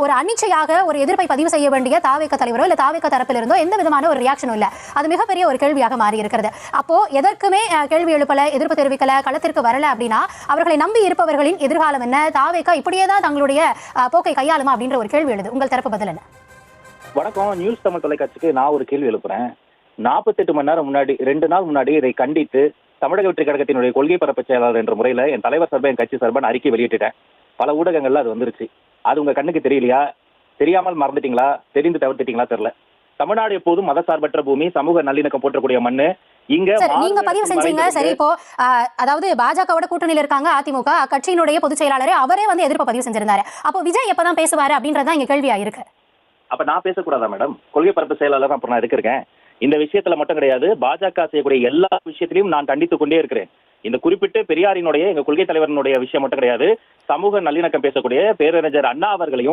ஒரு அனிச்சையாக ஒரு எதிர்ப்பை பதிவு செய்ய வேண்டிய தாவேக தலைவரோ இல்ல தாவேக தரப்பிலிருந்தோ எந்த விதமான ஒரு ரியாக்ஷனும் இல்ல. அது மிகப்பெரிய ஒரு கேள்வியாக மாறி இருக்கிறது. அப்போ எதற்குமே கேள்வி எழுப்பல, எதிர்ப்பு தெரிவிக்கல, களத்திற்கு வரல அப்படின்னா அவர்களை நம்பி இருப்பவர்களின் எதிர்காலம் என்ன? தாவேக இப்படியே தான் தங்களுடைய போக்கை கையாளுமா அப்படின்ற ஒரு கேள்வி எழுது. உங்கள் தரப்பு பதில் என்ன? வணக்கம். நியூஸ் தமிழ் தொலைக்காட்சிக்கு நான் ஒரு கேள்வி எழுப்புறேன். 48 மணி நேரம் முன்னாடி 2 நாள் முன்னாடி இதை கண்டித்து தமிழக வெற்றி கழகத்தினுடைய கொள்கை பரப்பு செயலாளர் என்ற முறையில என் தலைவர் சார்பா என் கட்சி சார்பா அறிக்கை வெளியிட்டுட்டேன். பல ஊடகங்கள்ல அது வந்துருச்சு. அது உங்க கண்ணுக்கு தெரியலையா? தெரியாமல் மறந்துட்டீங்களா? தெரிந்து தவிர்த்துட்டீங்களா? தெரியல. தமிழ்நாடு எப்போதும் மதசார்பற்ற பூமி, சமூக நல்லிணக்கம் போற்றக்கூடிய மண்ணு. இங்க நீங்க பதிவு செஞ்சீங்க. சரி, இப்போ அதாவது பாஜகவோட கூட்டணியில் இருக்காங்க அதிமுக கட்சியினுடைய பொதுச் செயலாளரே அவரே வந்து எதிர்ப்பு பதிவு செஞ்சிருந்தாரு. அப்போ விஜய் எப்பதான் பேசுவாரு அப்படின்றதான் இங்க கேள்வியா இருக்கு. அப்ப நான் பேசக்கூடாதா மேடம்? கொள்கை பரப்பு செயலாளர் அப்புறம் நான் இருக்கேன். இந்த விஷயத்துல மட்டும் கிடையாது, பாஜக செய்யக்கூடிய எல்லா விஷயத்திலையும் நான் கண்டித்துக் கொண்டே இருக்கிறேன். இந்த குறிப்பிட்டு பெரியாரினுடைய எங்க கொள்கை தலைவரினுடைய விஷயம் மட்டும் கிடையாது, சமூக நல்லிணக்கம் பேசக்கூடிய பேரறிஞர் அண்ணா அவர்களையும்